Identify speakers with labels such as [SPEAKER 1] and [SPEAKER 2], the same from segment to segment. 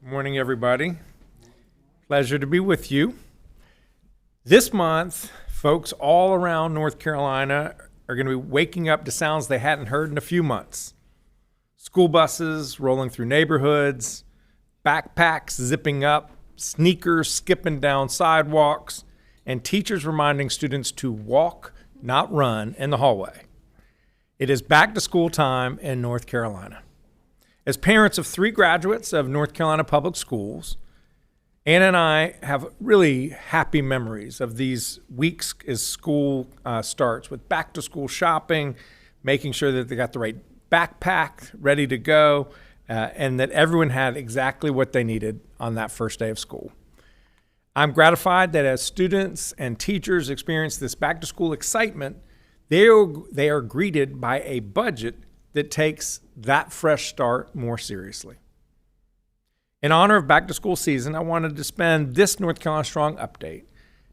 [SPEAKER 1] Good morning, everybody. Pleasure to be with you. This month, folks all around North Carolina are going to be waking up to sounds they hadn't heard in a few months. School buses rolling through neighborhoods, backpacks zipping up, sneakers skipping down sidewalks, and teachers reminding students to walk, not run, in the hallway. It is back to school time in North Carolina. As parents of 3 graduates of North Carolina Public Schools, Anna and I have really happy memories of these weeks as school starts, with back to school shopping, making sure that they got the right backpack ready to go, and that everyone had exactly what they needed on that first day of school. I'm gratified that as students and teachers experience this back to school excitement, they are greeted by a budget that takes that fresh start more seriously. In honor of back to school season, I wanted to spend this North Carolina Strong update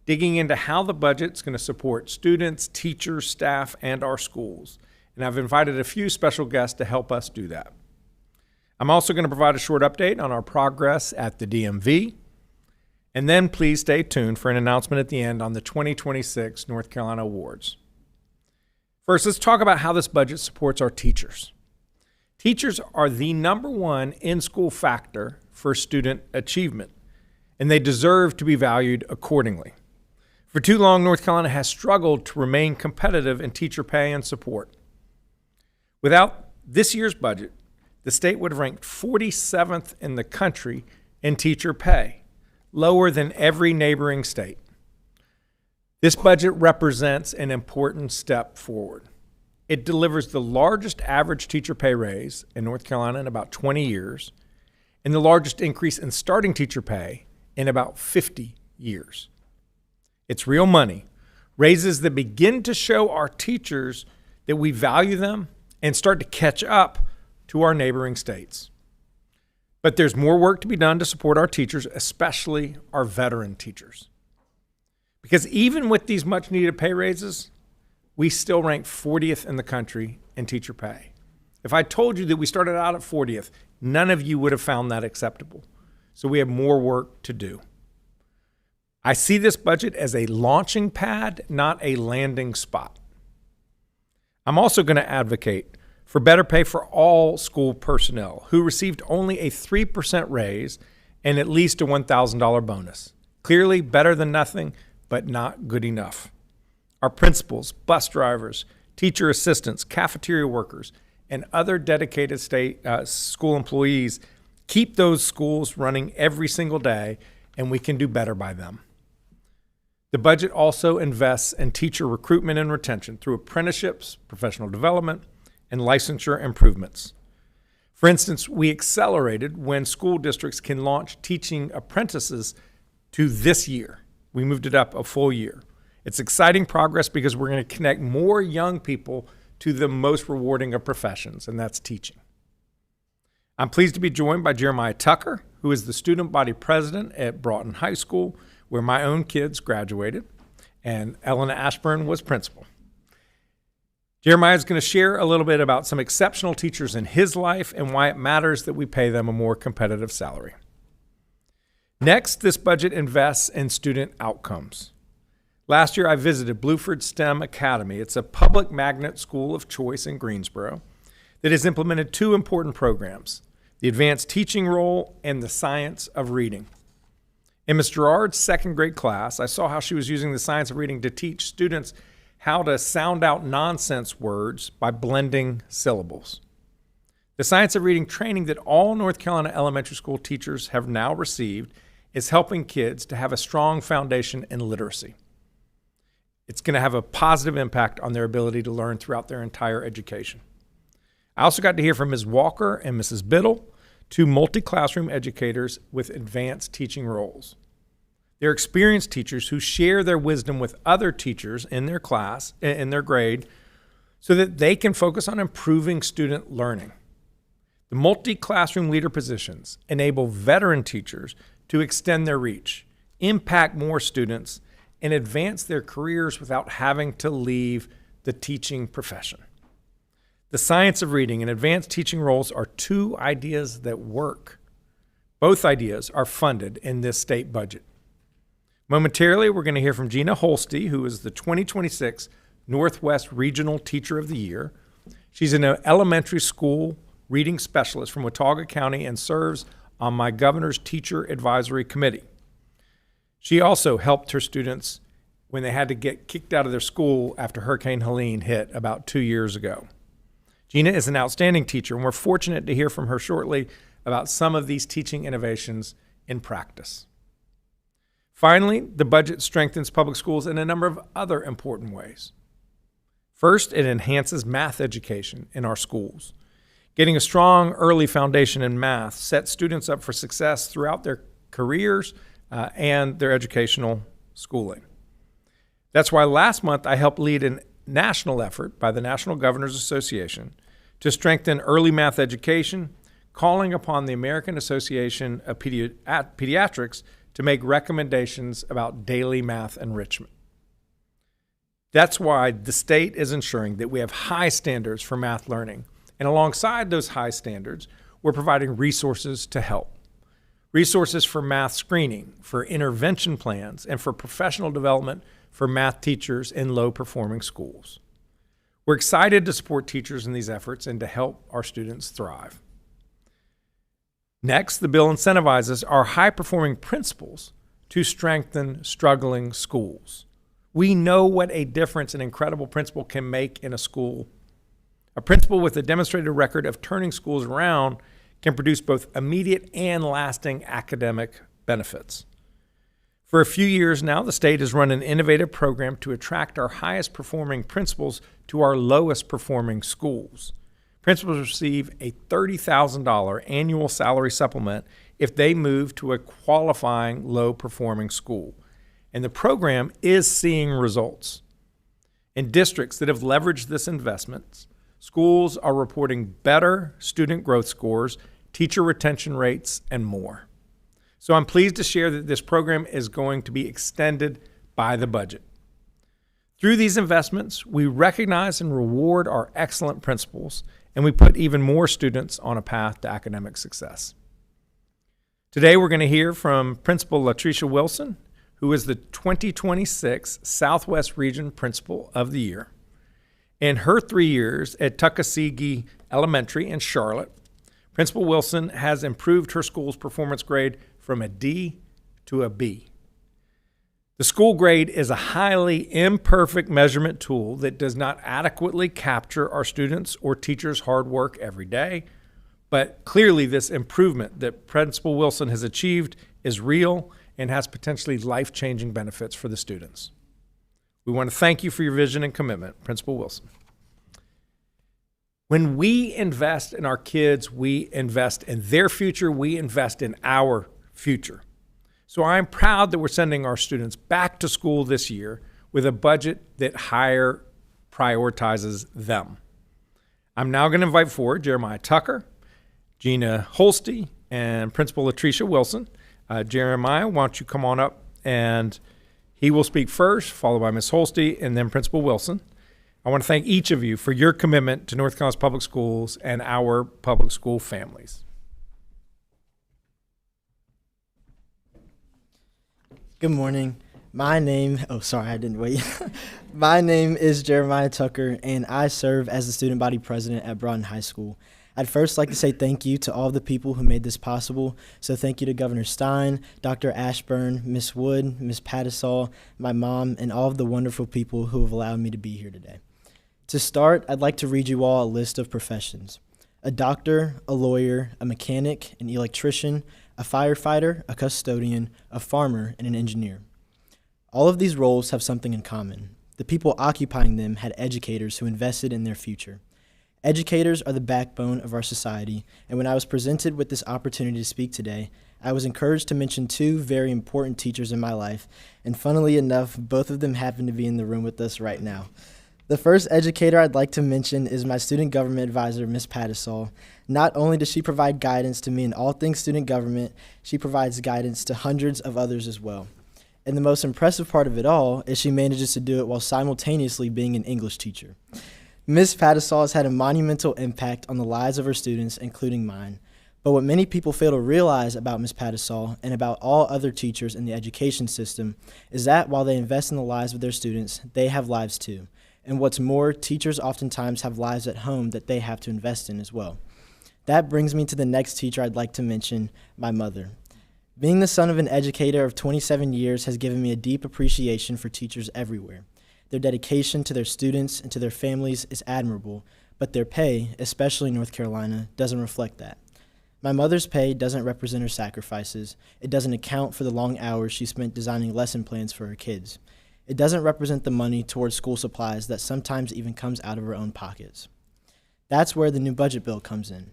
[SPEAKER 1] digging into how the budget's going to support students, teachers, staff, and our schools. And I've invited a few special guests to help us do that. I'm also going to provide a short update on our progress at the DMV. And then please stay tuned for an announcement at the end on the 2026 North Carolina Awards. First, let's talk about how this budget supports our teachers. Teachers are the #1 in-school factor for student achievement, and they deserve to be valued accordingly. For too long, North Carolina has struggled to remain competitive in teacher pay and support. Without this year's budget, the state would have ranked 47th in the country in teacher pay, lower than every neighboring state. This budget represents an important step forward. It delivers the largest average teacher pay raise in North Carolina in about 20 years, and the largest increase in starting teacher pay in about 50 years. It's real money, raises that begin to show our teachers that we value them and start to catch up to our neighboring states. But there's more work to be done to support our teachers, especially our veteran teachers. Because even with these much needed pay raises, we still rank 40th in the country in teacher pay. If I told you that we started out at 40th, none of you would have found that acceptable. So we have more work to do. I see this budget as a launching pad, not a landing spot. I'm also going to advocate for better pay for all school personnel who received only a 3% raise and at least a $1,000 bonus. Clearly better than nothing, but not good enough. Our principals, bus drivers, teacher assistants, cafeteria workers, and other dedicated state school employees keep those schools running every single day, and we can do better by them. The budget also invests in teacher recruitment and retention through apprenticeships, professional development, and licensure improvements. For instance, we accelerated when school districts can launch teaching apprentices to this year. We moved it up a full year. It's exciting progress because we're going to connect more young people to the most rewarding of professions, and that's teaching. I'm pleased to be joined by Jeremiah Tucker, who is the student body president at Broughton High School, where my own kids graduated, and Elena Ashburn was principal. Jeremiah is going to share a little bit about some exceptional teachers in his life and why it matters that we pay them a more competitive salary. Next, this budget invests in student outcomes. Last year, I visited Bluford STEM Academy. It's a public magnet school of choice in Greensboro that has implemented 2 important programs, the advanced teaching role and the science of reading. In Ms. Gerard's 2nd grade class, I saw how she was using the science of reading to teach students how to sound out nonsense words by blending syllables. The science of reading training that all North Carolina elementary school teachers have now received is helping kids to have a strong foundation in literacy. It's going to have a positive impact on their ability to learn throughout their entire education. I also got to hear from Ms. Walker and Mrs. Biddle, 2 multi-classroom educators with advanced teaching roles. They're experienced teachers who share their wisdom with other teachers in their class, in their grade, so that they can focus on improving student learning. The multi-classroom leader positions enable veteran teachers to extend their reach, impact more students, and advance their careers without having to leave the teaching profession. The science of reading and advanced teaching roles are 2 ideas that work. Both ideas are funded in this state budget. Momentarily, we're going to hear from Gina Holste, who is the 2026 Northwest Regional Teacher of the Year. She's an elementary school reading specialist from Watauga County and serves on my governor's teacher advisory committee. She also helped her students when they had to get kicked out of their school after Hurricane Helene hit about 2 years ago. Gina is an outstanding teacher, and we're fortunate to hear from her shortly about some of these teaching innovations in practice. Finally, the budget strengthens public schools in a number of other important ways. First, it enhances math education in our schools. Getting a strong early foundation in math sets students up for success throughout their careers and their educational schooling. That's why last month I helped lead a national effort by the National Governors Association to strengthen early math education, calling upon the American Association of Pediatrics to make recommendations about daily math enrichment. That's why the state is ensuring that we have high standards for math learning. And alongside those high standards, we're providing resources to help. Resources for math screening, for intervention plans, and for professional development for math teachers in low-performing schools. We're excited to support teachers in these efforts and to help our students thrive. Next, the bill incentivizes our high-performing principals to strengthen struggling schools. We know what a difference an incredible principal can make in a school. A principal with a demonstrated record of turning schools around can produce both immediate and lasting academic benefits. For a few years now, the state has run an innovative program to attract our highest-performing principals to our lowest-performing schools. Principals receive a $30,000 annual salary supplement if they move to a qualifying low-performing school. And the program is seeing results. In districts that have leveraged this investment, schools are reporting better student growth scores, teacher retention rates, and more. So I'm pleased to share that this program is going to be extended by the budget. Through these investments, we recognize and reward our excellent principals, and we put even more students on a path to academic success. Today, we're going to hear from Principal Latricia Wilson, who is the 2026 Southwest Region Principal of the Year. In her 3 years at Tuckasegee Elementary in Charlotte, Principal Wilson has improved her school's performance grade from a D to a B. The school grade is a highly imperfect measurement tool that does not adequately capture our students' or teachers' hard work every day, but clearly this improvement that Principal Wilson has achieved is real and has potentially life-changing benefits for the students. We want to thank you for your vision and commitment, Principal Wilson. When we invest in our kids, we invest in their future, we invest in our future. So I'm proud that we're sending our students back to school this year with a budget that higher prioritizes them. I'm now going to invite forward Jeremiah Tucker, Gina Holste, and Principal Latricia Wilson. Jeremiah, why don't you come on up, and he will speak first, followed by Ms. Holste, and then Principal Wilson. I want to thank each of you for your commitment to North Carolina Public Schools and our public school families.
[SPEAKER 2] Good morning. My name is Jeremiah Tucker, and I serve as the student body president at Broughton High School. I'd first like to say thank you to all the people who made this possible. So thank you to Governor Stein, Dr. Ashburn, Ms. Wood, Ms. Pattisall, my mom, and all of the wonderful people who have allowed me to be here today. To start, I'd like to read you all a list of professions: a doctor, a lawyer, a mechanic, an electrician, a firefighter, a custodian, a farmer, and an engineer. All of these roles have something in common. The people occupying them had educators who invested in their future. Educators are the backbone of our society, and when I was presented with this opportunity to speak today, I was encouraged to mention two very important teachers in my life, and funnily enough, both of them happen to be in the room with us right now. The first educator I'd like to mention is my student government advisor, Ms. Pattisall. Not only does she provide guidance to me in all things student government, she provides guidance to hundreds of others as well. And the most impressive part of it all is she manages to do it while simultaneously being an English teacher. Ms. Pattisall has had a monumental impact on the lives of her students, including mine. But what many people fail to realize about Ms. Pattisall and about all other teachers in the education system is that while they invest in the lives of their students, they have lives too. And what's more, teachers oftentimes have lives at home that they have to invest in as well. That brings me to the next teacher I'd like to mention, my mother. Being the son of an educator of 27 years has given me a deep appreciation for teachers everywhere. Their dedication to their students and to their families is admirable, but their pay, especially in North Carolina, doesn't reflect that. My mother's pay doesn't represent her sacrifices. It doesn't account for the long hours she spent designing lesson plans for her kids. It doesn't represent the money towards school supplies that sometimes even comes out of her own pockets. That's where the new budget bill comes in.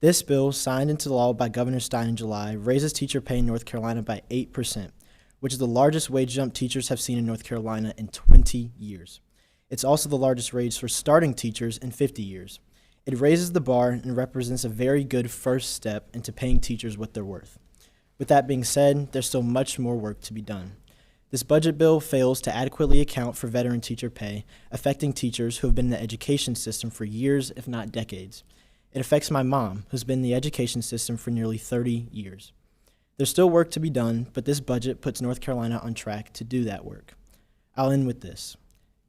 [SPEAKER 2] This bill, signed into law by Governor Stein in July, raises teacher pay in North Carolina by 8%, which is the largest wage jump teachers have seen in North Carolina in 20 years. It's also the largest raise for starting teachers in 50 years. It raises the bar and represents a very good first step into paying teachers what they're worth. With that being said, there's still much more work to be done. This budget bill fails to adequately account for veteran teacher pay, affecting teachers who have been in the education system for years, if not decades. It affects my mom, who's been in the education system for nearly 30 years. There's still work to be done, but this budget puts North Carolina on track to do that work. I'll end with this.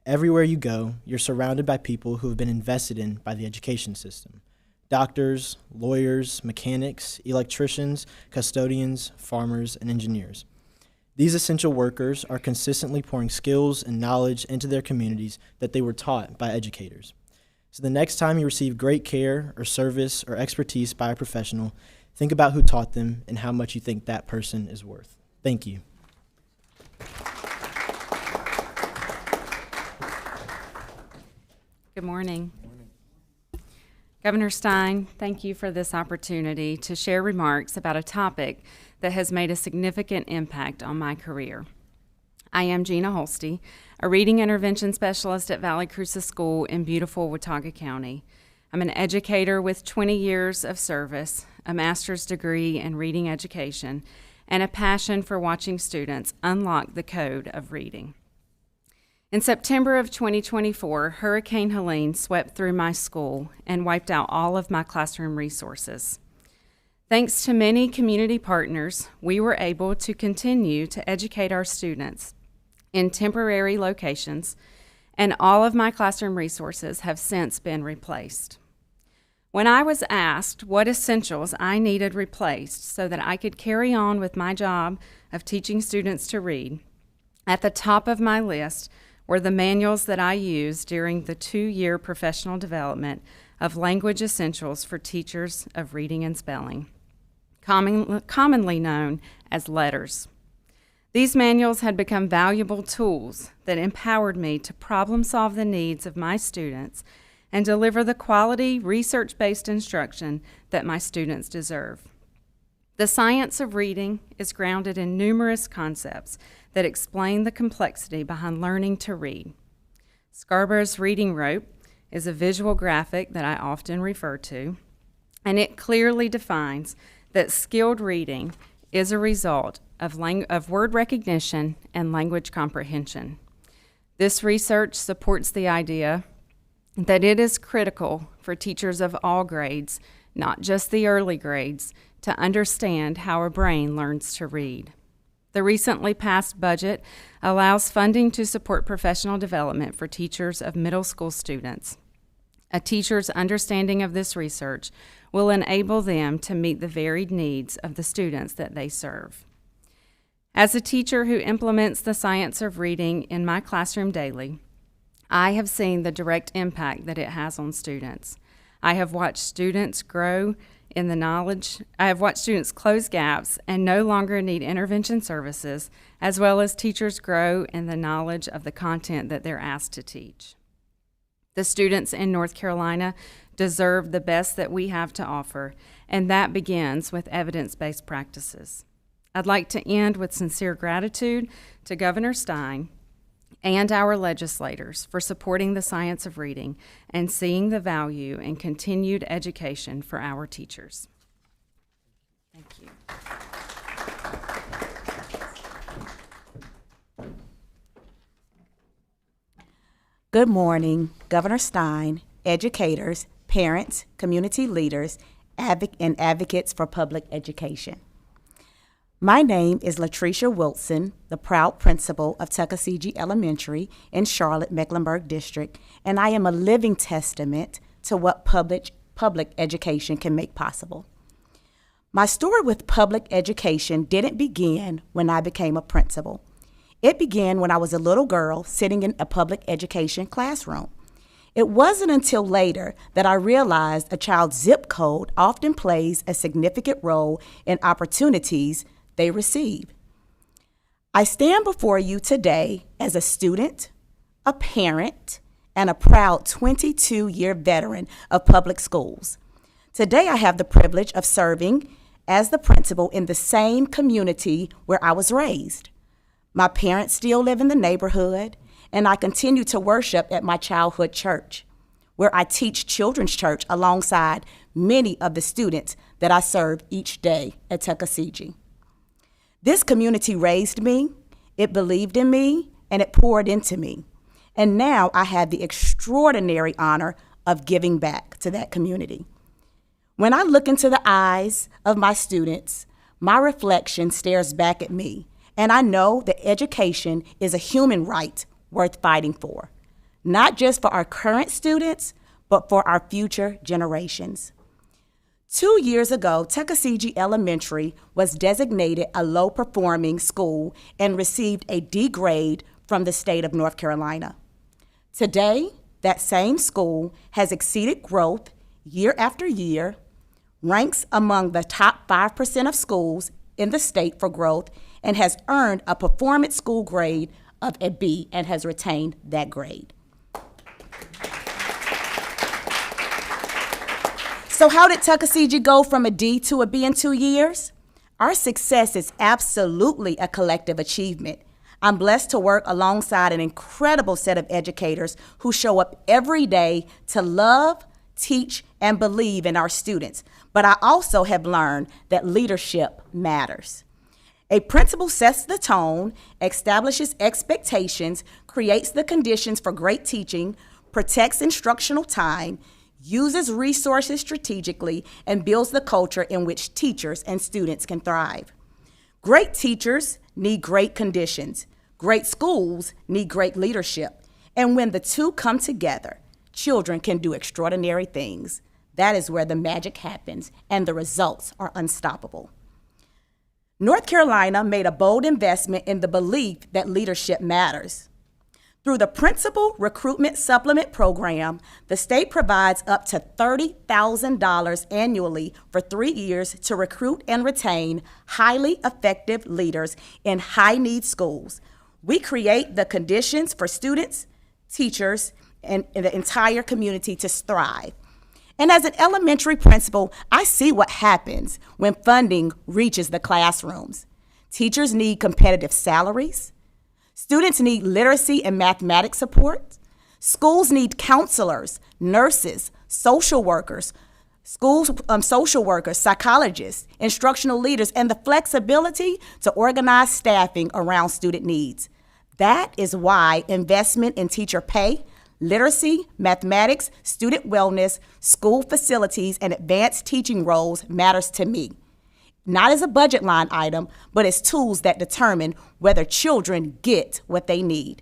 [SPEAKER 2] Everywhere you go, you're surrounded by people who have been invested in by the education system. Doctors, lawyers, mechanics, electricians, custodians, farmers, and engineers. These essential workers are consistently pouring skills and knowledge into their communities that they were taught by educators. So the next time you receive great care or service or expertise by a professional, think about who taught them and how much you think that person is worth. Thank you.
[SPEAKER 3] Good morning. Governor Stein, thank you for this opportunity to share remarks about a topic that has made a significant impact on my career. I am Gina Holste, a reading intervention specialist at Valley Cruces School in beautiful Watauga County. I'm an educator with 20 years of service, a master's degree in reading education, and a passion for watching students unlock the code of reading. In September of 2024, Hurricane Helene swept through my school and wiped out all of my classroom resources. Thanks to many community partners, we were able to continue to educate our students in temporary locations, and all of my classroom resources have since been replaced. When I was asked what essentials I needed replaced so that I could carry on with my job of teaching students to read, at the top of my list were the manuals that I used during the 2-year professional development of language essentials for teachers of reading and spelling, commonly known as letters. These manuals had become valuable tools that empowered me to problem solve the needs of my students and deliver the quality, research-based instruction that my students deserve. The science of reading is grounded in numerous concepts that explain the complexity behind learning to read. Scarborough's reading rope is a visual graphic that I often refer to, and it clearly defines that skilled reading is a result of word recognition and language comprehension. This research supports the idea that it is critical for teachers of all grades, not just the early grades, to understand how a brain learns to read. The recently passed budget allows funding to support professional development for teachers of middle school students. A teacher's understanding of this research will enable them to meet the varied needs of the students that they serve. As a teacher who implements the science of reading in my classroom daily, I have seen the direct impact that it has on students. I have watched students grow in the knowledge. I have watched students close gaps and no longer need intervention services, as well as teachers grow in the knowledge of the content that they're asked to teach. The students in North Carolina deserve the best that we have to offer, and that begins with evidence-based practices. I'd like to end with sincere gratitude to Governor Stein and our legislators for supporting the science of reading and seeing the value in continued education for our teachers. Thank you.
[SPEAKER 4] Good morning, Governor Stein, educators, parents, community leaders, and advocates for public education. My name is Latricia Wilson, the proud principal of Tuckasegee Elementary in Charlotte, Mecklenburg District, and I am a living testament to what public education can make possible. My story with public education didn't begin when I became a principal. It began when I was a little girl sitting in a public education classroom. It wasn't until later that I realized a child's zip code often plays a significant role in opportunities they receive. I stand before you today as a student, a parent, and a proud 22-year veteran of public schools. Today I have the privilege of serving as the principal in the same community where I was raised. My parents still live in the neighborhood, and I continue to worship at my childhood church, where I teach children's church alongside many of the students that I serve each day at Tuckasegee. This community raised me, it believed in me, and it poured into me. And now I have the extraordinary honor of giving back to that community. When I look into the eyes of my students, my reflection stares back at me, and I know that education is a human right worth fighting for, not just for our current students, but for our future generations. 2 years ago, Tuckasegee Elementary was designated a low-performing school and received a D grade from the state of North Carolina. Today, that same school has exceeded growth year after year, ranks among the top 5% of schools in the state for growth, and has earned a performance school grade of a B and has retained that grade. So how did Tuckasegee go from a D to a B in 2 years? Our success is absolutely a collective achievement. I'm blessed to work alongside an incredible set of educators who show up every day to love, teach, and believe in our students. But I also have learned that leadership matters. A principal sets the tone, establishes expectations, creates the conditions for great teaching, protects instructional time, uses resources strategically, and builds the culture in which teachers and students can thrive. Great teachers need great conditions. Great schools need great leadership. And when the two come together, children can do extraordinary things. That is where the magic happens, and the results are unstoppable. North Carolina made a bold investment in the belief that leadership matters. Through the Principal Recruitment Supplement Program, the state provides up to $30,000 annually for 3 years to recruit and retain highly effective leaders in high-need schools. We create the conditions for students, teachers, and the entire community to thrive. And as an elementary principal, I see what happens when funding reaches the classrooms. Teachers need competitive salaries. Students need literacy and mathematics support. Schools need counselors, nurses, social workers, psychologists, instructional leaders, and the flexibility to organize staffing around student needs. That is why investment in teacher pay, literacy, mathematics, student wellness, school facilities, and advanced teaching roles matters to me. Not as a budget line item, but as tools that determine whether children get what they need.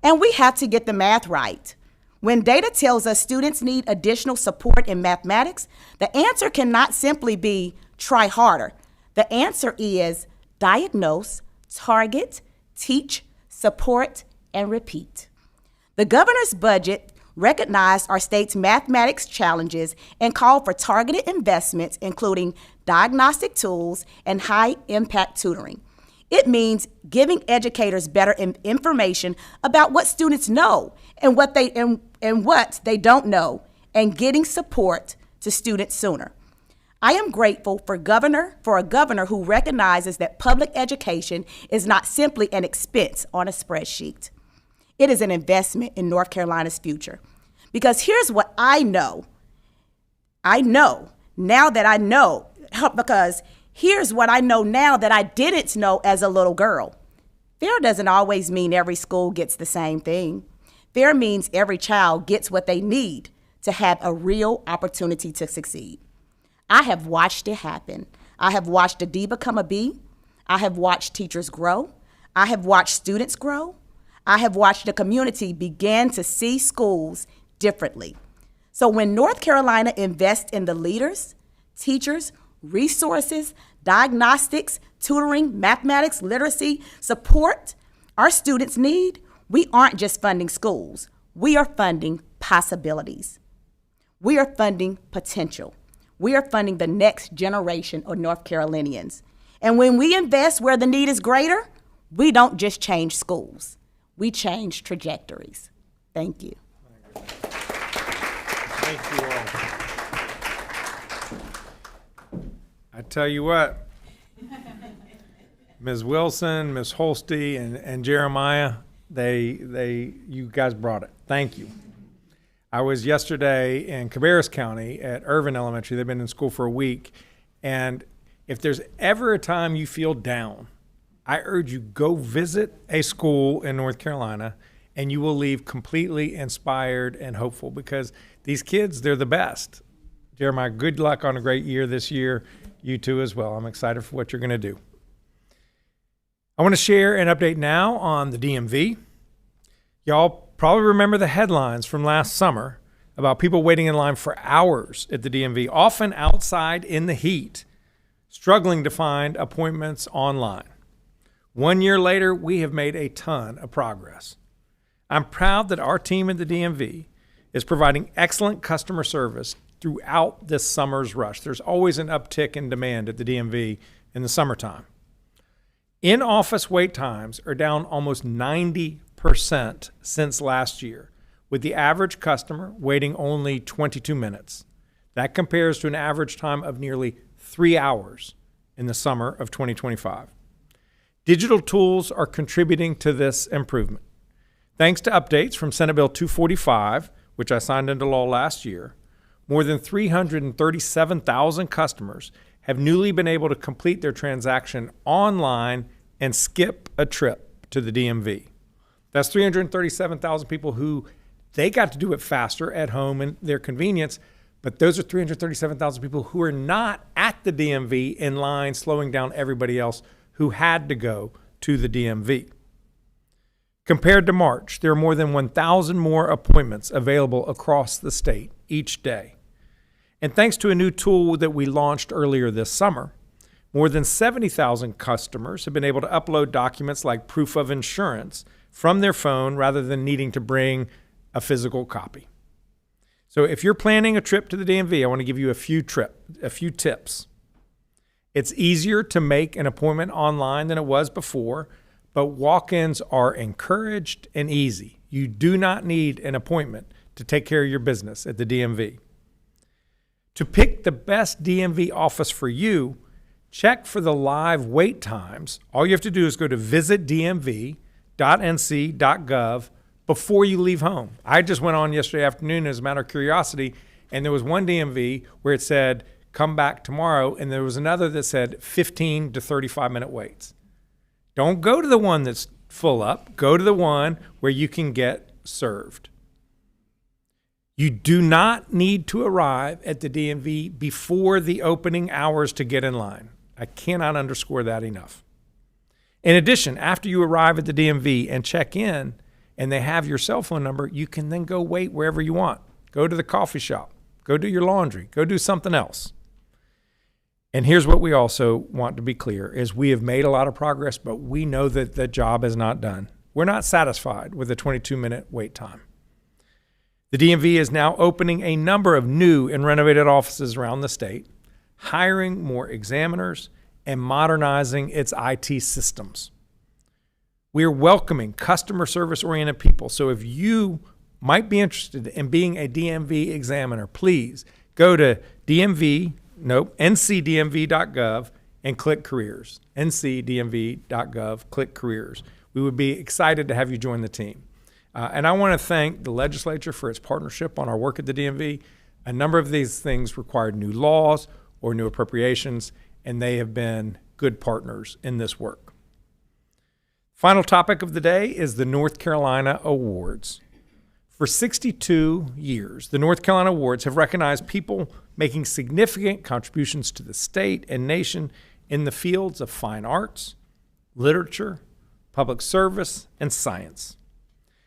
[SPEAKER 4] And we have to get the math right. When data tells us students need additional support in mathematics, the answer cannot simply be try harder. The answer is diagnose, target, teach, support, and repeat. The governor's budget recognized our state's mathematics challenges and called for targeted investments, including diagnostic tools and high-impact tutoring. It means giving educators better information about what students know and what they don't know, and getting support to students sooner. I am grateful for a governor who recognizes that public education is not simply an expense on a spreadsheet. It is an investment in North Carolina's future. Because here's what I know. Because here's what I know now that I didn't know as a little girl. Fair doesn't always mean every school gets the same thing. Fair means every child gets what they need to have a real opportunity to succeed. I have watched it happen. I have watched a D become a B. I have watched teachers grow. I have watched students grow. I have watched the community begin to see schools differently. So when North Carolina invests in the leaders, teachers, resources, diagnostics, tutoring, mathematics, literacy, support our students need, we aren't just funding schools. We are funding possibilities. We are funding potential. We are funding the next generation of North Carolinians. And when we invest where the need is greater, we don't just change schools. We change trajectories. Thank you.
[SPEAKER 1] Thank you all. I tell you what, Ms. Wilson, Ms. Holste, and Jeremiah, you guys brought it. Thank you. I was yesterday in Cabarrus County at Irvin Elementary. They've been in school for a week. And if there's ever a time you feel down, I urge you, go visit a school in North Carolina, and you will leave completely inspired and hopeful, because these kids, they're the best. Jeremiah, good luck on a great year this year. You too as well. I'm excited for what you're going to do. I want to share an update now on the DMV. Y'all probably remember the headlines from last summer about people waiting in line for hours at the DMV, often outside in the heat, struggling to find appointments online. 1 year later, we have made a ton of progress. I'm proud that our team at the DMV is providing excellent customer service throughout this summer's rush. There's always an uptick in demand at the DMV in the summertime. In-office wait times are down almost 90% since last year, with the average customer waiting only 22 minutes. That compares to an average time of nearly 3 hours in the summer of 2025. Digital tools are contributing to this improvement. Thanks to updates from Senate Bill 245, which I signed into law last year, more than 337,000 customers have newly been able to complete their transaction online and skip a trip to the DMV. That's 337,000 people who they got to do it faster at home and their convenience, but those are 337,000 people who are not at the DMV in line, slowing down everybody else who had to go to the DMV. Compared to March, there are more than 1,000 more appointments available across the state each day. And thanks to a new tool that we launched earlier this summer, more than 70,000 customers have been able to upload documents like proof of insurance from their phone rather than needing to bring a physical copy. So if you're planning a trip to the DMV, I want to give you a few tips. It's easier to make an appointment online than it was before, but walk-ins are encouraged and easy. You do not need an appointment to take care of your business at the DMV. To pick the best DMV office for you, check for the live wait times. All you have to do is go to visitdmv.nc.gov before you leave home. I just went on yesterday afternoon as a matter of curiosity, and there was one DMV where it said, come back tomorrow, and there was another that said 15 to 35-minute waits. Don't go to the one that's full up. Go to the one where you can get served. You do not need to arrive at the DMV before the opening hours to get in line. I cannot underscore that enough. In addition, after you arrive at the DMV and check in, and they have your cell phone number, you can then go wait wherever you want. Go to the coffee shop. Go do your laundry. Go do something else. And here's what we also want to be clear, is we have made a lot of progress, but we know that the job is not done. We're not satisfied with the 22-minute wait time. The DMV is now opening a number of new and renovated offices around the state, hiring more examiners, and modernizing its IT systems. We are welcoming customer service-oriented people, so if you might be interested in being a DMV examiner, please go to ncdmv.gov and click careers. ncdmv.gov, click careers. We would be excited to have you join the team. And I want to thank the legislature for its partnership on our work at the DMV. A number of these things required new laws or new appropriations, and they have been good partners in this work. Final topic of the day is the North Carolina Awards. For 62 years, the North Carolina Awards have recognized people making significant contributions to the state and nation in the fields of fine arts, literature, public service, and science.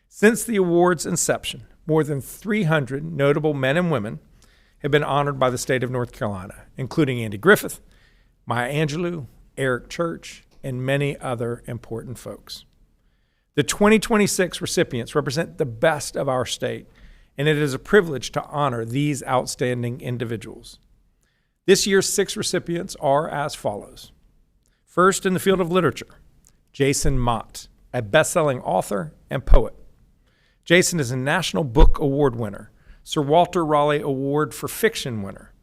[SPEAKER 1] Since the award's inception, more than 300 notable men and women have been honored by the state of North Carolina, including Andy Griffith, Maya Angelou, Eric Church, and many other important folks. The 2026 recipients represent the best of our state, and it is a privilege to honor these outstanding individuals. This year's 6 recipients are as follows. First, in the field of literature, Jason Mott, a best-selling author and poet. Jason is a National Book Award winner, Sir Walter Raleigh Award for Fiction winner,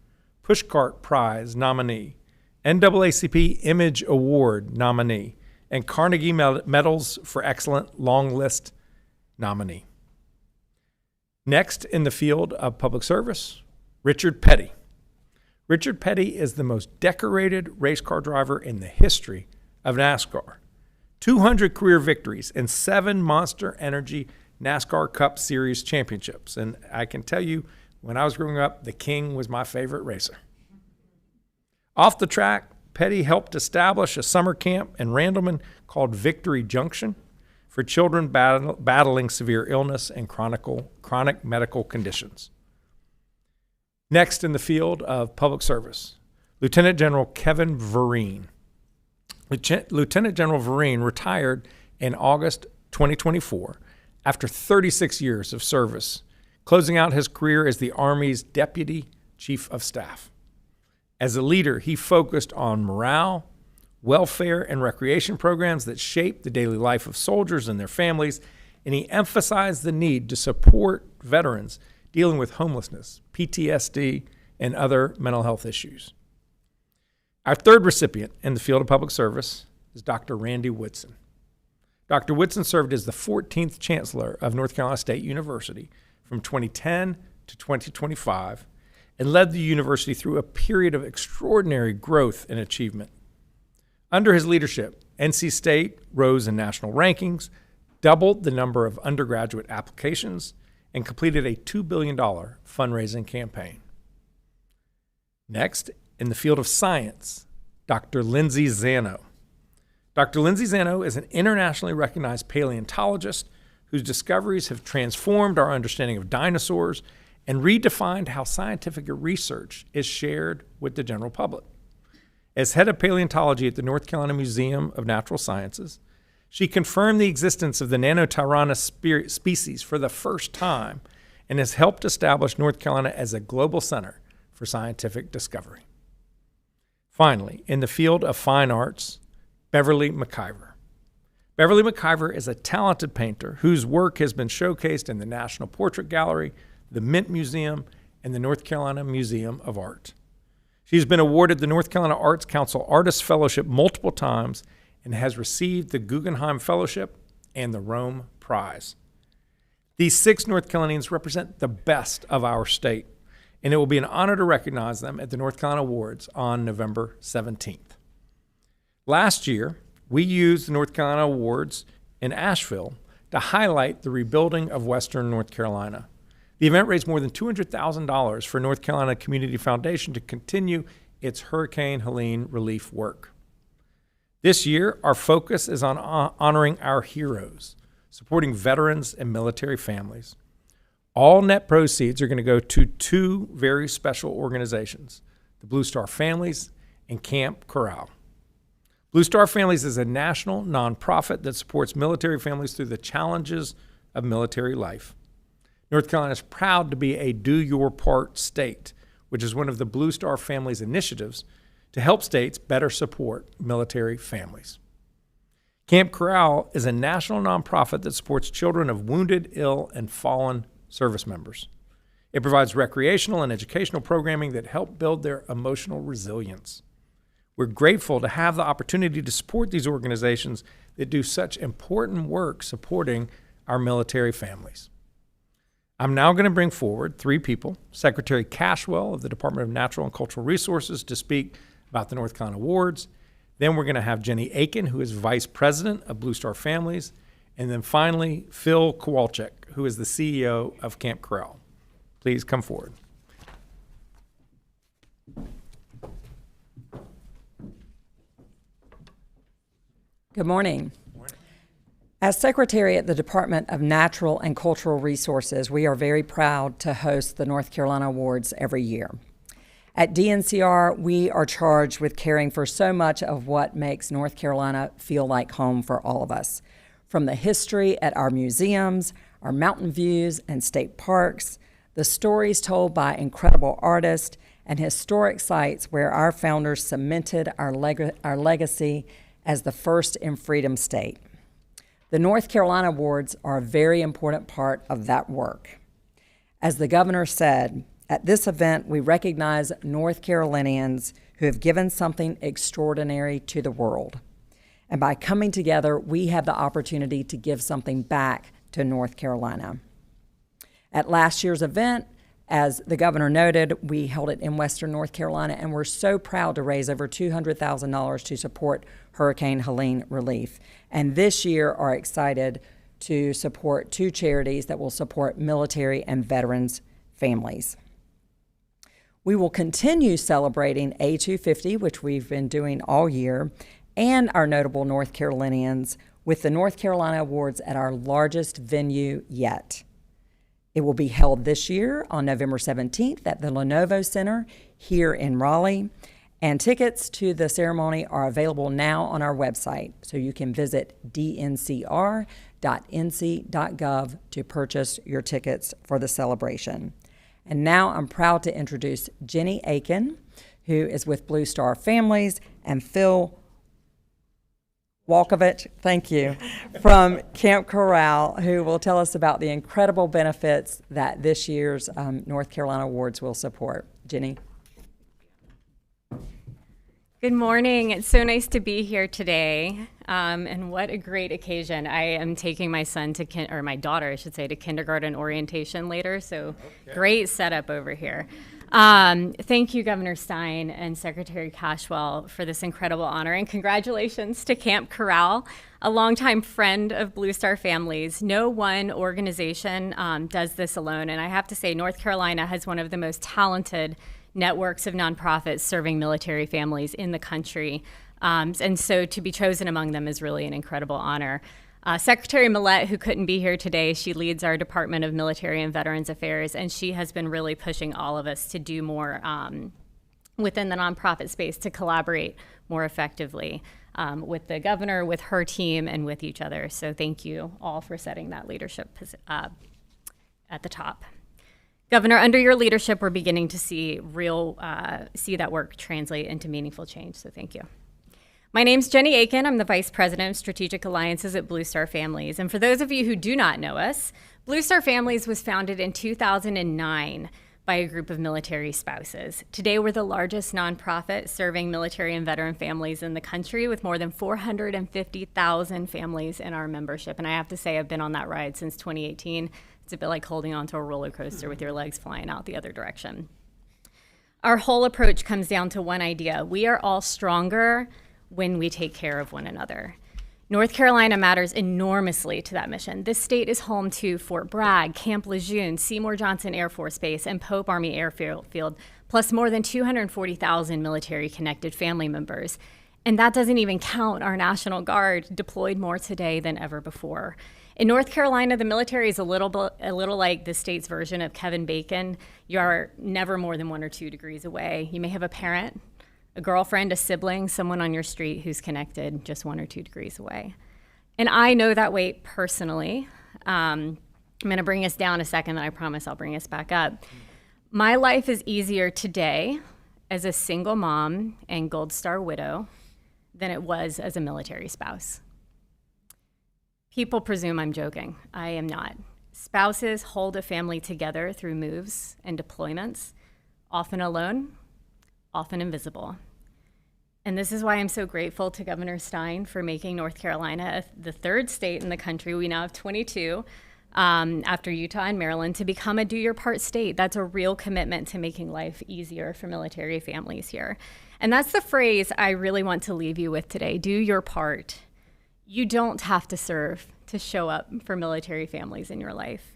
[SPEAKER 1] Pushcart Prize nominee, NAACP Image Award nominee, and Carnegie Medals for Excellent Long List nominee. Next, in the field of public service, Richard Petty. Richard Petty is the most decorated race car driver in the history of NASCAR. 200 career victories and 7 Monster Energy NASCAR Cup Series championships. And I can tell you, when I was growing up, the King was my favorite racer. Off the track, Petty helped establish a summer camp in Randleman called Victory Junction for children battling severe illness and chronic medical conditions. Next, in the field of public service, Lieutenant General Kevin Vereen. Lieutenant General Vereen retired in August 2024 after 36 years of service, closing out his career as the Army's Deputy Chief of Staff. As a leader, he focused on morale, welfare, and recreation programs that shaped the daily life of soldiers and their families, and he emphasized the need to support veterans dealing with homelessness, PTSD, and other mental health issues. Our third recipient in the field of public service is Dr. Randy Woodson. Dr. Woodson served as the 14th Chancellor of North Carolina State University from 2010 to 2025 and led the university through a period of extraordinary growth and achievement. Under his leadership, NC State rose in national rankings, doubled the number of undergraduate applications, and completed a $2 billion fundraising campaign. Next, in the field of science, Dr. Lindsay Zano. Dr. Lindsay Zano is an internationally recognized paleontologist whose discoveries have transformed our understanding of dinosaurs and redefined how scientific research is shared with the general public. As head of paleontology at the North Carolina Museum of Natural Sciences, she confirmed the existence of the Nanotyrannus species for the first time and has helped establish North Carolina as a global center for scientific discovery. Finally, in the field of fine arts, Beverly McIver. Beverly McIver is a talented painter whose work has been showcased in the National Portrait Gallery, the Mint Museum, and the North Carolina Museum of Art. She's been awarded the North Carolina Arts Council Artist Fellowship multiple times and has received the Guggenheim Fellowship and the Rome Prize. These 6 North Carolinians represent the best of our state, and it will be an honor to recognize them at the North Carolina Awards on November 17th. Last year, we used the North Carolina Awards in Asheville to highlight the rebuilding of Western North Carolina. The event raised more than $200,000 for North Carolina Community Foundation to continue its Hurricane Helene relief work. This year, our focus is on honoring our heroes, supporting veterans and military families. All net proceeds are going to go to 2 very special organizations, the Blue Star Families and Camp Corral. Blue Star Families is a national nonprofit that supports military families through the challenges of military life. North Carolina is proud to be a Do Your Part state, which is one of the Blue Star Families initiatives to help states better support military families. Camp Corral is a national nonprofit that supports children of wounded, ill, and fallen service members. It provides recreational and educational programming that help build their emotional resilience. We're grateful to have the opportunity to support these organizations that do such important work supporting our military families. I'm now going to bring forward 3 people, Secretary Cashwell of the Department of Natural and Cultural Resources, to speak about the North Carolina Awards. Then we're going to have Jenny Aiken, who is Vice President of Blue Star Families, And then finally, Phil Kowalczyk, who is the CEO of Camp Corral. Please come forward.
[SPEAKER 5] Good morning. As Secretary at the Department of Natural and Cultural Resources, we are very proud to host the North Carolina Awards every year. At DNCR, we are charged with caring for so much of what makes North Carolina feel like home for all of us. From the history at our museums, our mountain views and state parks, the stories told by incredible artists, and historic sites where our founders cemented our legacy as the first in Freedom State. The North Carolina Awards are a very important part of that work. As the governor said, at this event, we recognize North Carolinians who have given something extraordinary to the world. And by coming together, we have the opportunity to give something back to North Carolina. At last year's event, as the governor noted, we held it in Western North Carolina, and we're so proud to raise over $200,000 to support Hurricane Helene relief. And this year are excited to support 2 charities that will support military and veterans families. We will continue celebrating A250, which we've been doing all year, and our notable North Carolinians with the North Carolina Awards at our largest venue yet. It will be held this year on November 17th at the Lenovo Center here in Raleigh, and tickets to the ceremony are available now on our website, so you can visit dncr.nc.gov to purchase your tickets for the celebration. And now I'm proud to introduce Jenny Aiken, who is with Blue Star Families, and Phil Walkovich, thank you, from Camp Corral, who will tell us about the incredible benefits that this year's North Carolina Awards will support. Jenny.
[SPEAKER 3] Good morning. It's so nice to be here today. And what a great occasion. I am taking my son to, my daughter, I should say, to kindergarten orientation later. So Great setup over here. Thank you, Governor Stein and Secretary Cashwell, for this incredible honor. And congratulations to Camp Corral, a longtime friend of Blue Star Families. No one organization does this alone. And I have to say, North Carolina has one of the most talented networks of nonprofits serving military families in the country. And so to be chosen among them is really an incredible honor. Secretary Millett, who couldn't be here today, she leads our Department of Military and Veterans Affairs, and she has been really pushing all of us to do more within the nonprofit space to collaborate more effectively with the governor, with her team, and with each other. So thank you all for setting that leadership at the top. Governor, under your leadership, we're beginning to see that work translate into meaningful change, so thank you. My name's Jenny Aiken. I'm the Vice President of Strategic Alliances at Blue Star Families. And for those of you who do not know us, Blue Star Families was founded in 2009 by a group of military spouses. Today, we're the largest nonprofit serving military and veteran families in the country, with more than 450,000 families in our membership. And I have to say, I've been on that ride since 2018. It's a bit like holding onto a roller coaster with your legs flying out the other direction. Our whole approach comes down to one idea. We are all stronger when we take care of one another. North Carolina matters enormously to that mission. This state is home to Fort Bragg, Camp Lejeune, Seymour Johnson Air Force Base, and Pope Army Airfield, plus more than 240,000 military-connected family members. And that doesn't even count our National Guard, deployed more today than ever before. In North Carolina, the military is a little like the state's version of Kevin Bacon. You are never more than 1 or 2 degrees away. You may have a parent, a girlfriend, a sibling, someone on your street who's connected just 1 or 2 degrees away. And I know that weight personally. I'm gonna bring us down a second, and I promise I'll bring us back up. My life is easier today as a single mom and Gold Star widow than it was as a military spouse. People presume I'm joking. I am not. Spouses hold a family together through moves and deployments, often alone, often invisible. And this is why I'm so grateful to Governor Stein for making North Carolina the 3rd state in the country. We now have 22 after Utah and Maryland to become a do your part state. That's a real commitment to making life easier for military families here. And that's the phrase I really want to leave you with today. Do your part. You don't have to serve
[SPEAKER 6] to show up for military families in your life.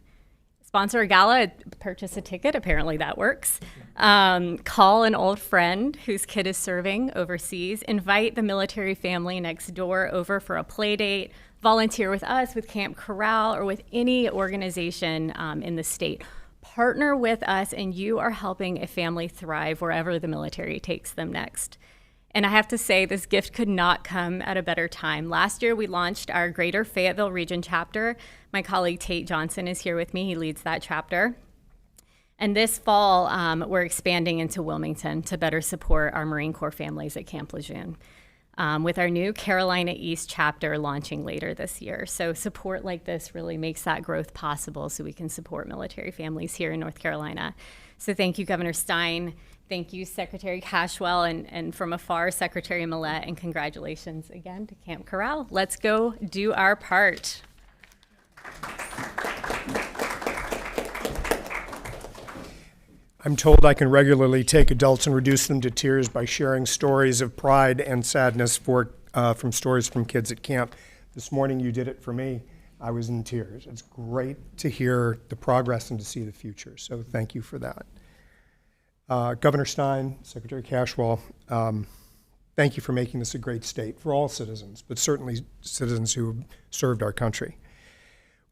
[SPEAKER 6] Sponsor a gala, purchase a ticket, apparently that works. Call an old friend whose kid is serving overseas, invite the military family next door over for a play date, volunteer with us, with Camp Corral, or with any organization in the state. Partner with us and you are helping a family thrive wherever the military takes them next. And I have to say, this gift could not come at a better time. Last year, we launched our Greater Fayetteville Region chapter. My colleague Tate Johnson is here with me. He leads that chapter. And this fall, we're expanding into Wilmington to better support our Marine Corps families at Camp Lejeune, with our new Carolina East chapter launching later this year. So support like this really makes that growth possible so we can support military families here in North Carolina. So thank you, Governor Stein. Thank you, Secretary Cashwell, and from afar, Secretary Millett, and congratulations again to Camp Corral. Let's go do our part.
[SPEAKER 7] I'm told I can regularly take adults and reduce them to tears by sharing stories of pride and sadness from stories from kids at camp. This morning you did it for me. I was in tears. It's great to hear the progress and to see the future, so thank you for that. Governor Stein, Secretary Cashwell, thank you for making this a great state for all citizens, but certainly citizens who have served our country.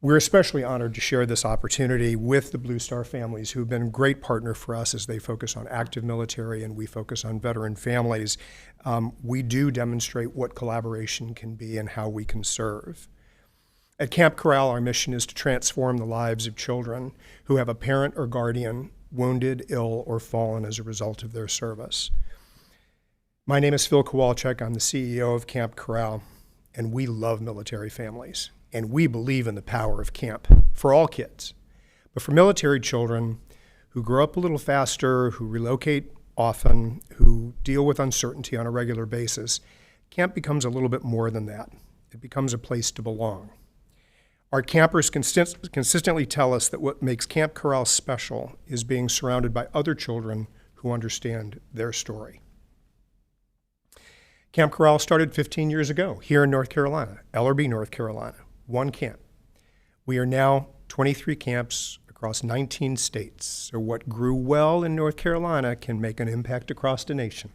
[SPEAKER 7] We're especially honored to share this opportunity with the Blue Star families who have been a great partner for us as they focus on active military and we focus on veteran families. We do demonstrate what collaboration can be and how we can serve. At Camp Corral, our mission is to transform the lives of children who have a parent or guardian wounded, ill, or fallen as a result of their service. My name is Phil Kowalczyk. I'm the CEO of Camp Corral, and we love military families, and we believe in the power of camp for all kids. But for military children who grow up a little faster, who relocate often, who deal with uncertainty on a regular basis, camp becomes a little bit more than that. It becomes a place to belong. Our campers consistently tell us that what makes Camp Corral special is being surrounded by other children who understand their story. Camp Corral started 15 years ago here in North Carolina, Ellerbe, North Carolina, one camp. We are now 23 camps across 19 states, so what grew well in North Carolina can make an impact across the nation.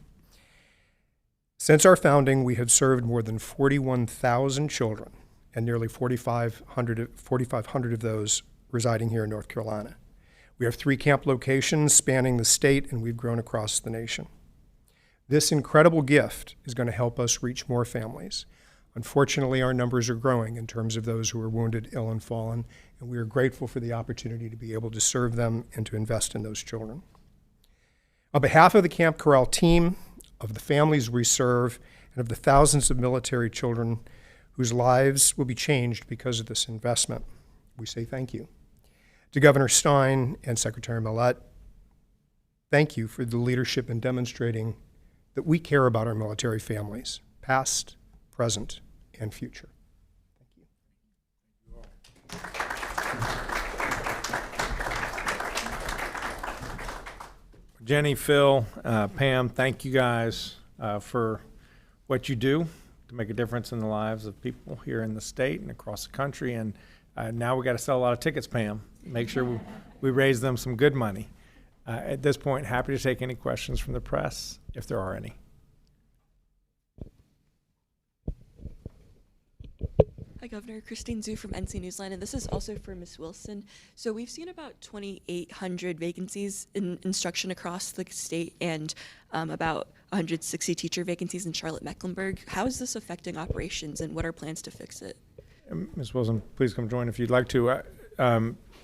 [SPEAKER 7] Since our founding, we have served more than 41,000 children, and nearly 4,500 of those residing here in North Carolina. We have 3 camp locations spanning the state, and we've grown across the nation. This incredible gift is going to help us reach more families. Unfortunately, our numbers are growing in terms of those who are wounded, ill, and fallen, and we are grateful for the opportunity to be able to serve them and to invest in those children. On behalf of the Camp Corral team, of the families we serve, and of the thousands of military children whose lives will be changed because of this investment, we say thank you. To Governor Stein and Secretary Millett, thank you for the leadership in demonstrating that we care about our military families, past, present, and future. Thank you.
[SPEAKER 1] Jenny, Phil, Pam, thank you guys for what you do to make a difference in the lives of people here in the state and across the country. And now we got to sell a lot of tickets, Pam. Make sure we raise them some good money. At this point, happy to take any questions from the press, if there are any.
[SPEAKER 8] Hi, Governor. Christine Zhu from NC Newsline, and this is also for Ms. Wilson. So we've seen about 2,800 vacancies in instruction across the state and about 160 teacher vacancies in Charlotte-Mecklenburg. How is this affecting operations, and what are plans to fix it?
[SPEAKER 1] Ms. Wilson, please come join if you'd like to.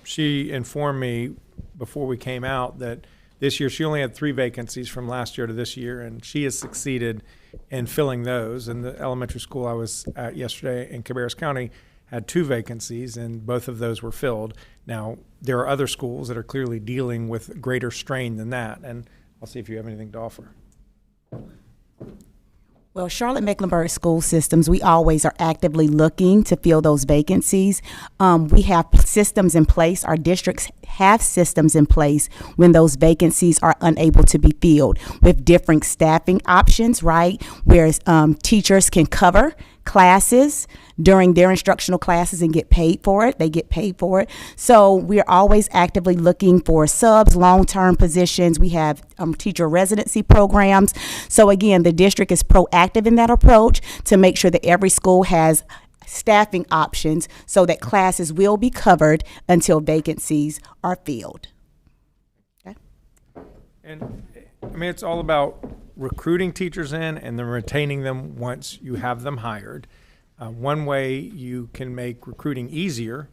[SPEAKER 1] She informed me before we came out that this year she only had 3 vacancies from last year to this year, and she has succeeded in filling those. And the elementary school I was at yesterday in Cabarrus County had 2 vacancies, and both of those were filled. Now, there are other schools that are clearly dealing with greater strain than that, and I'll see if you have anything to offer.
[SPEAKER 4] Well, Charlotte-Mecklenburg school systems, we always are actively looking to fill those vacancies. We have systems in place. Our districts have systems in place when those vacancies are unable to be filled with different staffing options, right? Whereas teachers can cover classes during their instructional classes and get paid for it. They get paid for it. So we're always actively looking for subs, long-term positions. We have teacher residency programs. So again, the district is proactive in that approach to make sure that every school has staffing options so that classes will be covered until vacancies are filled. Okay.
[SPEAKER 1] And I mean, it's all about recruiting teachers in and then retaining them once you have them hired. One way you can make recruiting easier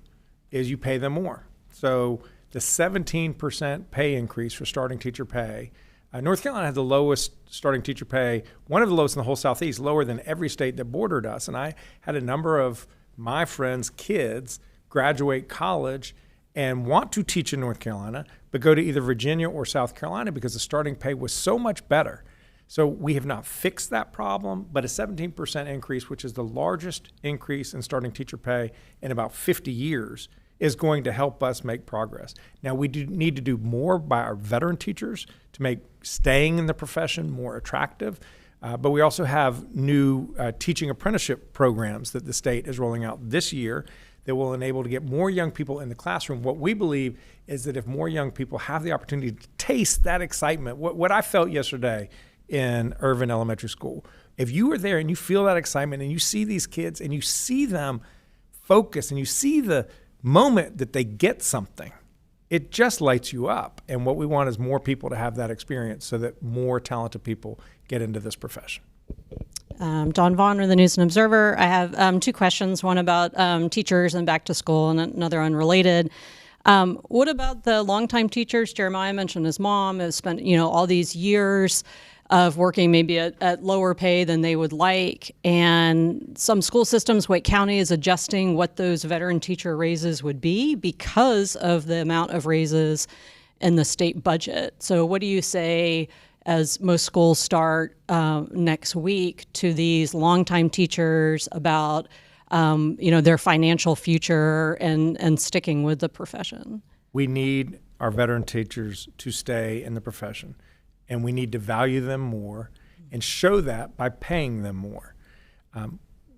[SPEAKER 1] is you pay them more. So the 17% pay increase for starting teacher pay, North Carolina had the lowest starting teacher pay, one of the lowest in the whole Southeast, lower than every state that bordered us. And I had a number of my friends' kids graduate college and want to teach in North Carolina, but go to either Virginia or South Carolina because the starting pay was so much better. So we have not fixed that problem, but a 17% increase, which is the largest increase in starting teacher pay in about 50 years, is going to help us make progress. Now, we do need to do more by our veteran teachers to make staying in the profession more attractive, but we also have new teaching apprenticeship programs that the state is rolling out this year that will enable to get more young people in the classroom. What we believe is that if more young people have the opportunity to taste that excitement, what I felt yesterday in Irvin Elementary School, if you were there and you feel that excitement and you see these kids and you see them focus and you see the moment that they get something, it just lights you up. And what we want is more people to have that experience so that more talented people get into this profession.
[SPEAKER 9] Dawn Vaughn with the News and Observer. I have two questions, one about teachers and back to school and another unrelated. What about the longtime teachers? Jeremiah mentioned his mom has spent, all these years of working maybe at lower pay than they would like. And some school systems, Wake County is adjusting what those veteran teacher raises would be because of the amount of raises in the state budget. So what do you say as most schools start next week to these longtime teachers about their financial future and sticking with the profession?
[SPEAKER 1] We need our veteran teachers to stay in the profession, and we need to value them more and show that by paying them more.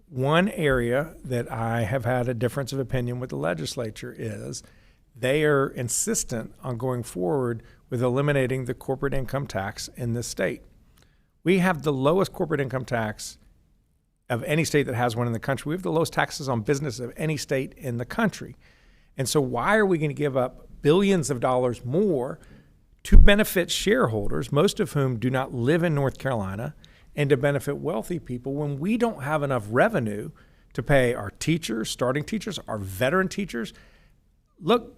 [SPEAKER 1] One area that I have had a difference of opinion with the legislature is they are insistent on going forward with eliminating the corporate income tax in this state. We have the lowest corporate income tax of any state that has one in the country. We have the lowest taxes on business of any state in the country. And so why are we going to give up billions of dollars more to benefit shareholders, most of whom do not live in North Carolina, and to benefit wealthy people when we don't have enough revenue to pay our teachers, starting teachers, our veteran teachers? Look,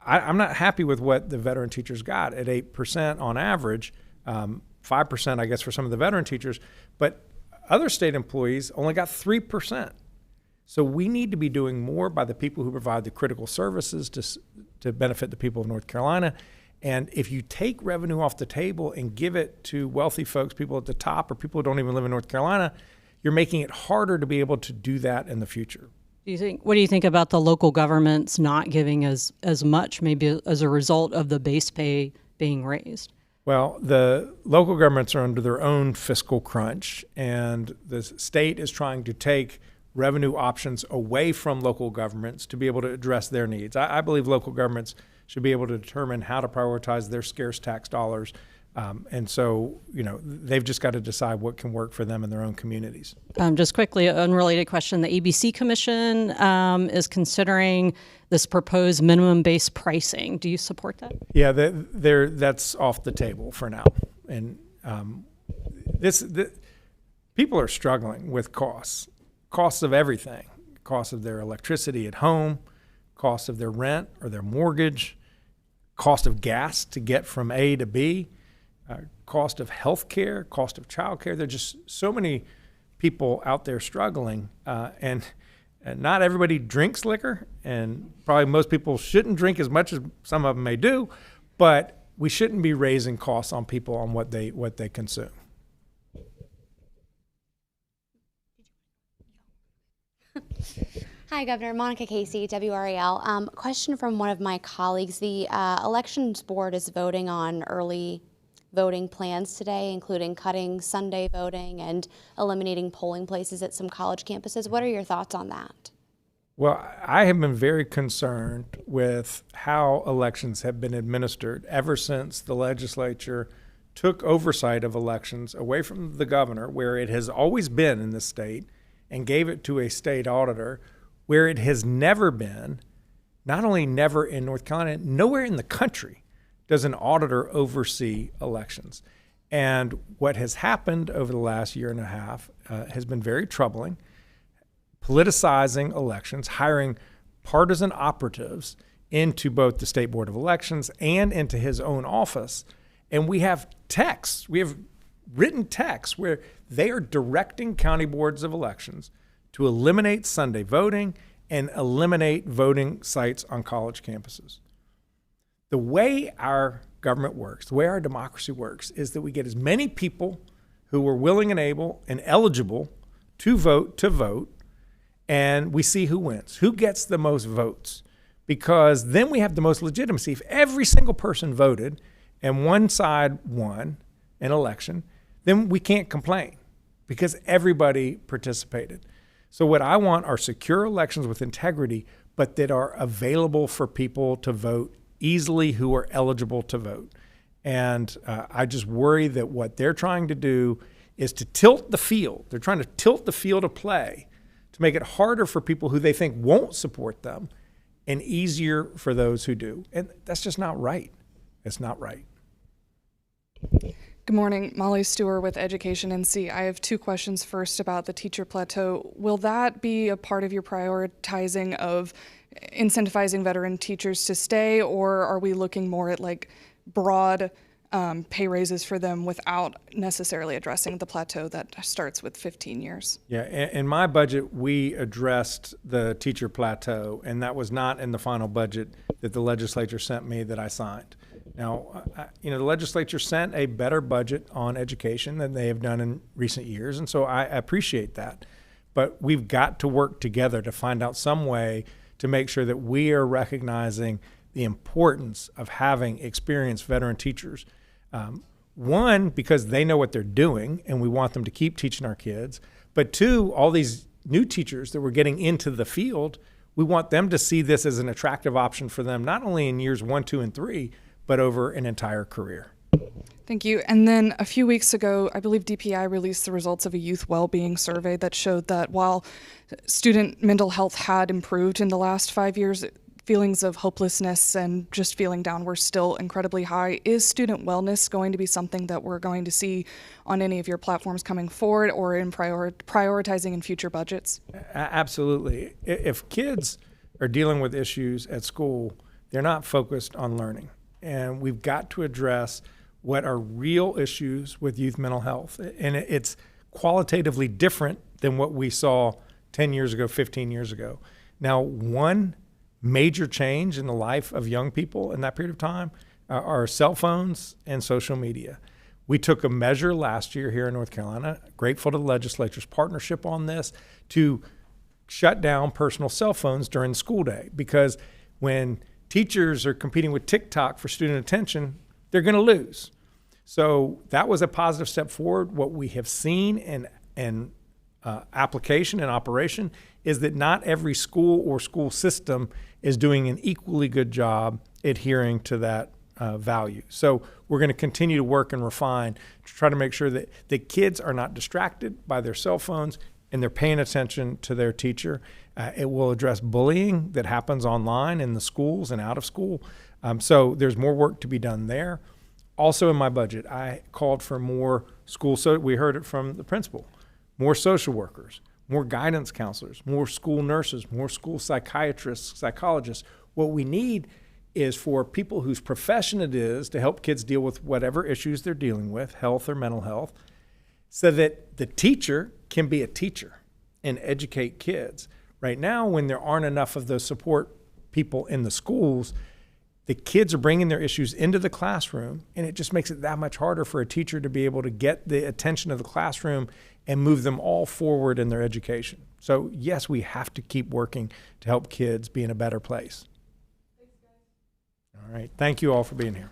[SPEAKER 1] I'm not happy with what the veteran teachers got at 8% on average, 5% I guess for some of the veteran teachers, but other state employees only got 3%. So we need to be doing more by the people who provide the critical services to benefit the people of North Carolina. And if you take revenue off the table and give it to wealthy folks, people at the top, or people who don't even live in North Carolina, you're making it harder to be able to do that in the future.
[SPEAKER 9] What do you think about the local governments not giving as much, maybe as a result of the base pay being raised?
[SPEAKER 1] Well, the local governments are under their own fiscal crunch, and the state is trying to take revenue options away from local governments to be able to address their needs. I believe local governments should be able to determine how to prioritize their scarce tax dollars. And so, they've just got to decide what can work for them in their own communities.
[SPEAKER 9] Just quickly, an unrelated question. The ABC Commission is considering this proposed minimum-based pricing. Do you support that?
[SPEAKER 1] Yeah, that's off the table for now. And people are struggling with costs of everything, costs of their electricity at home, cost of their rent or their mortgage, cost of gas to get from A to B, cost of health care, cost of child care. There are just so many people out there struggling, and not everybody drinks liquor, and probably most people shouldn't drink as much as some of them may do, but we shouldn't be raising costs on people on what they consume.
[SPEAKER 10] Hi, Governor. Monica Casey, WRAL. Question from one of my colleagues. The Elections Board is voting on early voting plans today, including cutting Sunday voting and eliminating polling places at some college campuses. What are your thoughts on that?
[SPEAKER 1] Well, I have been very concerned with how elections have been administered ever since the legislature took oversight of elections away from the governor, where it has always been in the state, and gave it to a state auditor, where it has never been. Not only never in North Carolina, nowhere in the country does an auditor oversee elections. And what has happened over the last year and a half has been very troubling. Politicizing elections, hiring partisan operatives into both the State Board of Elections and into his own office. And we have texts, we have written texts where they are directing county boards of elections to eliminate Sunday voting and eliminate voting sites on college campuses. The way our government works, the way our democracy works, is that we get as many people who are willing and able and eligible to vote, and we see who wins, who gets the most votes, because then we have the most legitimacy. If every single person voted and one side won an election, then we can't complain because everybody participated. So what I want are secure elections with integrity, but that are available for people to vote easily who are eligible to vote. And I just worry that what they're trying to do is to tilt the field. They're trying to tilt the field of play to make it harder for people who they think won't support them and easier for those who do. And that's just not right. It's not right.
[SPEAKER 11] Good morning, Molly Stewart with Education NC. I have two questions. First, about the teacher plateau. Will that be a part of your prioritizing of incentivizing veteran teachers to stay, or are we looking more at like broad pay raises for them without necessarily addressing the plateau that starts with 15 years?
[SPEAKER 1] Yeah, in my budget, we addressed the teacher plateau, and that was not in the final budget that the legislature sent me that I signed. Now, the legislature sent a better budget on education than they have done in recent years, and so I appreciate that. But we've got to work together to find out some way to make sure that we are recognizing the importance of having experienced veteran teachers. One, because they know what they're doing, and we want them to keep teaching our kids. But two, all these new teachers that we're getting into the field, we want them to see this as an attractive option for them, not only in years 1, 2, and 3, but over an entire career.
[SPEAKER 11] Thank you. And then a few weeks ago, I believe DPI released the results of a youth well-being survey that showed that while student mental health had improved in the last 5 years, feelings of hopelessness and just feeling down were still incredibly high. Is student wellness going to be something that we're going to see on any of your platforms coming forward or in prioritizing in future budgets?
[SPEAKER 1] Absolutely. If kids are dealing with issues at school, they're not focused on learning. And we've got to address what are real issues with youth mental health. And it's qualitatively different than what we saw 10 years ago, 15 years ago. Now, one major change in the life of young people in that period of time are cell phones and social media. We took a measure last year here in North Carolina, grateful to the legislature's partnership on this, to shut down personal cell phones during the school day, because when teachers are competing with TikTok for student attention, they're going to lose. So that was a positive step forward. What we have seen in application and operation is that not every school or school system is doing an equally good job adhering to that value. So we're going to continue to work and refine to try to make sure that the kids are not distracted by their cell phones and they're paying attention to their teacher. It will address bullying that happens online in the schools and out of school. So there's more work to be done there. Also in my budget, I called for more school, so we heard it from the principal, more social workers, more guidance counselors, more school nurses, more school psychiatrists, psychologists. What we need is for people whose profession it is to help kids deal with whatever issues they're dealing with, health or mental health, so that the teacher can be a teacher and educate kids. Right now, when there aren't enough of those support people in the schools, the kids are bringing their issues into the classroom, and it just makes it that much harder for a teacher to be able to get the attention of the classroom and move them all forward in their education. So yes, we have to keep working to help kids be in a better place. All right. Thank you all for being here.